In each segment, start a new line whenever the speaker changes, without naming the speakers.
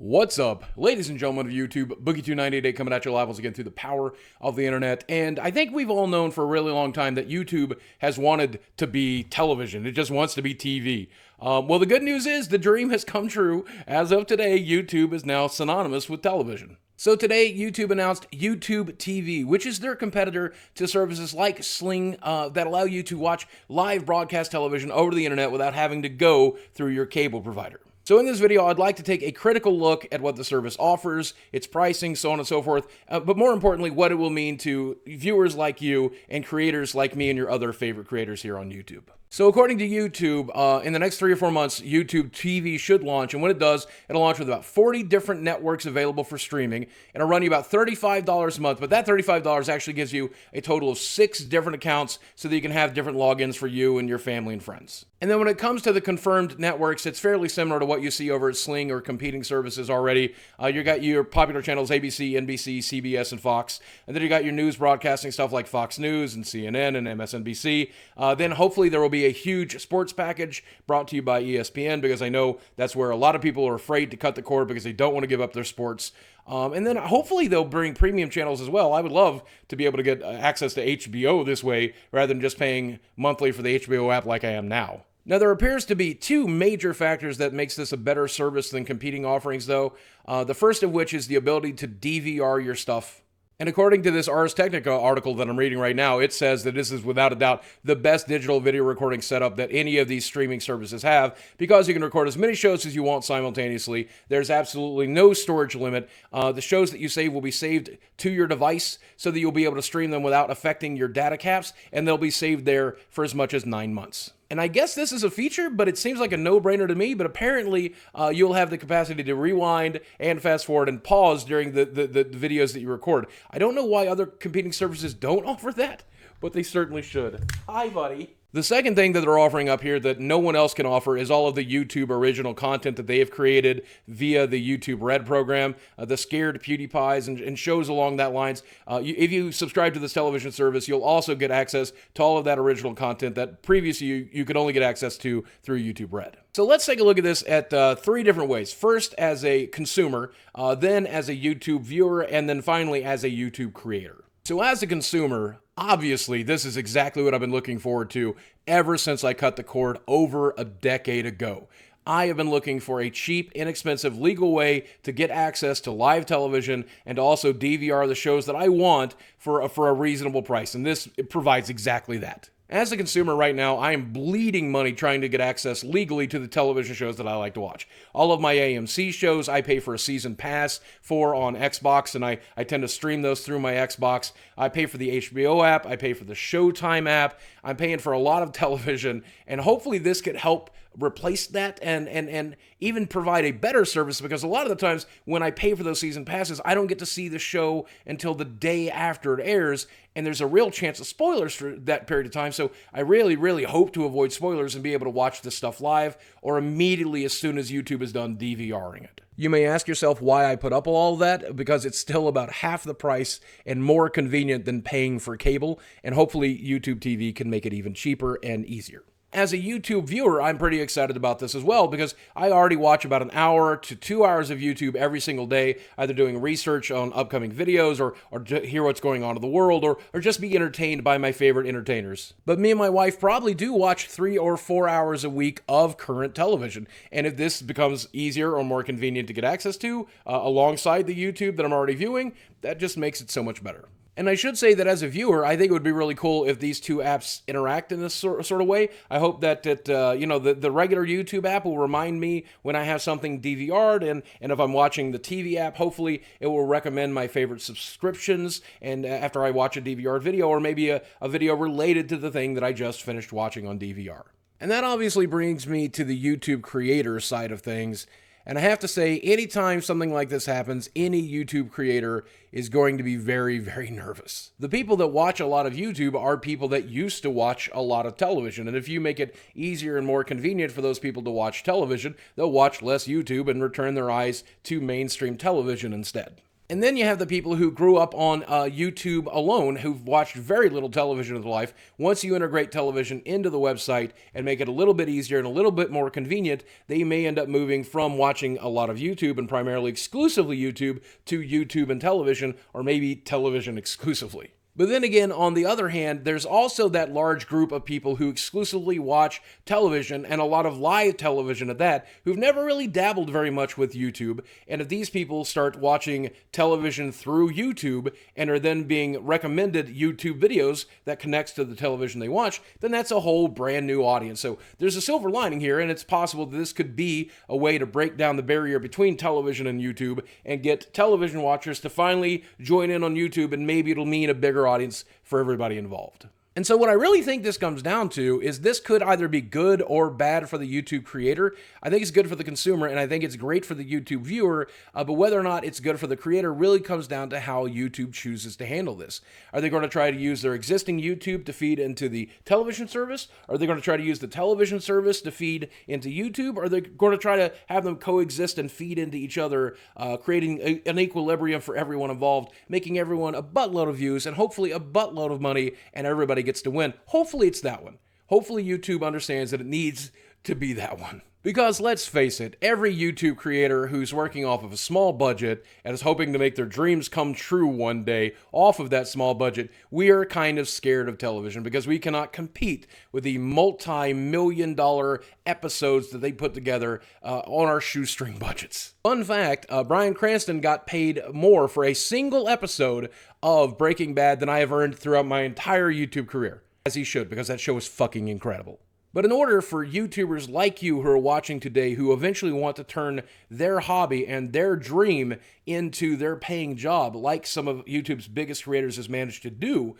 What's up, ladies and gentlemen of YouTube? Boogie2988 coming at you live once again through the power of the internet. And I think we've all known for a really long time that YouTube has wanted to be television. It just wants to be TV. Well, the good news is the dream has come true. As of today, YouTube is now synonymous with television. So today, YouTube announced YouTube TV, which is their competitor to services like Sling that allow you to watch live broadcast television over the internet without having to go through your cable provider. So in this video, I'd like to take a critical look at what the service offers, its pricing, so on and so forth, but more importantly, what it will mean to viewers like you and creators like me and your other favorite creators here on YouTube. So according to YouTube, in the next 3 or 4 months, YouTube TV should launch, and when it does, it'll launch with about 40 different networks available for streaming, and it'll run you about $35 a month, but that $35 actually gives you a total of 6 different accounts so that you can have different logins for you and your family and friends. And then when it comes to the confirmed networks, it's fairly similar to what you see over at Sling or competing services already. You got your popular channels, ABC, NBC, CBS, and Fox. And then you got your news broadcasting stuff like Fox News and CNN and MSNBC. Then hopefully there will be a huge sports package brought to you by ESPN, because I know that's where a lot of people are afraid to cut the cord because they don't want to give up their sports. And then hopefully they'll bring premium channels as well. I would love to be able to get access to HBO this way rather than just paying monthly for the HBO app like I am now. Now, there appears to be 2 major factors that makes this a better service than competing offerings, though. The first of which is the ability to DVR your stuff. And according to this Ars Technica article that I'm reading right now, it says that this is without a doubt the best digital video recording setup that any of these streaming services have, because you can record as many shows as you want simultaneously. There's absolutely no storage limit. The shows that you save will be saved to your device so that you'll be able to stream them without affecting your data caps, and they'll be saved there for as much as 9 months. And I guess this is a feature, but it seems like a no-brainer to me. But apparently, you'll have the capacity to rewind and fast forward and pause during the videos that you record. I don't know why other competing services don't offer that, but they certainly should. Hi, buddy. The second thing that they're offering up here that no one else can offer is all of the YouTube original content that they have created via the YouTube Red program, the Scared PewDiePies and shows along that lines. If you subscribe to this television service, you'll also get access to all of that original content that previously you could only get access to through YouTube Red. So let's take a look at this at 3 different ways. First, as a consumer, then as a YouTube viewer, and then finally as a YouTube creator. So as a consumer, obviously, this is exactly what I've been looking forward to ever since I cut the cord over a decade ago. I have been looking for a cheap, inexpensive, legal way to get access to live television and to also DVR the shows that I want for a reasonable price, and this provides exactly that. As a consumer right now, I am bleeding money trying to get access legally to the television shows that I like to watch. All of my AMC shows, I pay for a season pass for on Xbox, and I tend to stream those through my Xbox. I pay for the HBO app, I pay for the Showtime app, I'm paying for a lot of television, and hopefully this could help replace that and even provide a better service, because a lot of the times when I pay for those season passes, I don't get to see the show until the day after it airs, and there's a real chance of spoilers for that period of time. So I really, really hope to avoid spoilers and be able to watch this stuff live or immediately as soon as YouTube is done DVRing it. You may ask yourself why I put up all of that, because it's still about half the price and more convenient than paying for cable, and hopefully YouTube TV can make it even cheaper and easier. As a YouTube viewer, I'm pretty excited about this as well, because I already watch about an hour to 2 hours of YouTube every single day, either doing research on upcoming videos or to hear what's going on in the world, or just be entertained by my favorite entertainers. But me and my wife probably do watch 3 or 4 hours a week of current television. And if this becomes easier or more convenient to get access to alongside the YouTube that I'm already viewing, that just makes it so much better. And I should say that as a viewer, I think it would be really cool if these 2 apps interact in this sort of way. I hope that the regular YouTube app will remind me when I have something DVR'd, and if I'm watching the TV app, hopefully it will recommend my favorite subscriptions, and after I watch a DVR video, or maybe a video related to the thing that I just finished watching on DVR. And that obviously brings me to the YouTube creator side of things. And I have to say, anytime something like this happens, any YouTube creator is going to be very, very nervous. The people that watch a lot of YouTube are people that used to watch a lot of television. And if you make it easier and more convenient for those people to watch television, they'll watch less YouTube and return their eyes to mainstream television instead. And then you have the people who grew up on YouTube alone, who've watched very little television in their life. Once you integrate television into the website and make it a little bit easier and a little bit more convenient, they may end up moving from watching a lot of YouTube and primarily exclusively YouTube to YouTube and television, or maybe television exclusively. But then again, on the other hand, there's also that large group of people who exclusively watch television, and a lot of live television at that, who've never really dabbled very much with YouTube. And if these people start watching television through YouTube and are then being recommended YouTube videos that connects to the television they watch, then that's a whole brand new audience. So there's a silver lining here, and it's possible that this could be a way to break down the barrier between television and YouTube and get television watchers to finally join in on YouTube, and maybe it'll mean a bigger audience for everybody involved. And so what I really think this comes down to is this could either be good or bad for the YouTube creator. I think it's good for the consumer, and I think it's great for the YouTube viewer, but whether or not it's good for the creator really comes down to how YouTube chooses to handle this. Are they going to try to use their existing YouTube to feed into the television service? Are they going to try to use the television service to feed into YouTube? Or are they going to try to have them coexist and feed into each other, creating an equilibrium for everyone involved, making everyone a buttload of views and hopefully a buttload of money, and everybody gets to win? Hopefully it's that one. Hopefully YouTube understands that it needs to be that one. Because let's face it, every YouTube creator who's working off of a small budget and is hoping to make their dreams come true one day off of that small budget, we are kind of scared of television because we cannot compete with the multi-million-dollar episodes that they put together on our shoestring budgets. Fun fact, Bryan Cranston got paid more for a single episode of Breaking Bad than I have earned throughout my entire YouTube career. As he should, because that show is fucking incredible. But in order for YouTubers like you who are watching today, who eventually want to turn their hobby and their dream into their paying job, like some of YouTube's biggest creators has managed to do,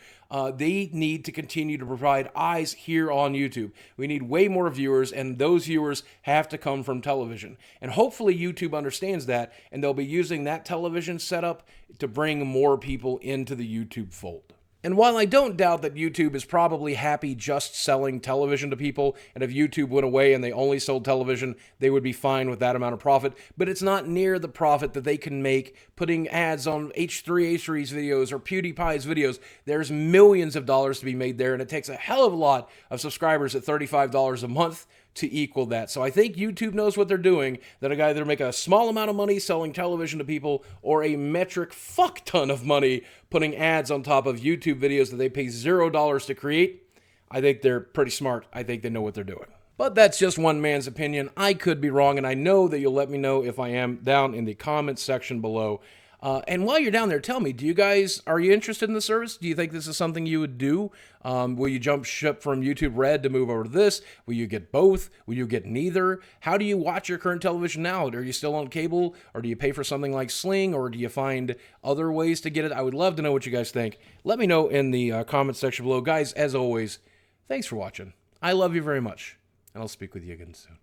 they need to continue to provide eyes here on YouTube. We need way more viewers, and those viewers have to come from television. And hopefully YouTube understands that, and they'll be using that television setup to bring more people into the YouTube fold. And while I don't doubt that YouTube is probably happy just selling television to people, and if YouTube went away and they only sold television, they would be fine with that amount of profit, but it's not near the profit that they can make putting ads on H3H3's videos or PewDiePie's videos. There's millions of dollars to be made there, and it takes a hell of a lot of subscribers at $35 a month to equal that. So I think YouTube knows what they're doing, that I either make a small amount of money selling television to people or a metric fuck ton of money putting ads on top of YouTube videos that they pay $0 to create. I think they're pretty smart. I think they know what they're doing. But that's just one man's opinion. I could be wrong, and I know that you'll let me know if I am down in the comments section below. And while you're down there, tell me, are you interested in the service? Do you think this is something you would do? Will you jump ship from YouTube Red to move over to this? Will you get both? Will you get neither? How do you watch your current television now? Are you still on cable, or do you pay for something like Sling, or do you find other ways to get it? I would love to know what you guys think. Let me know in the comments section below. Guys, as always, thanks for watching. I love you very much, and I'll speak with you again soon.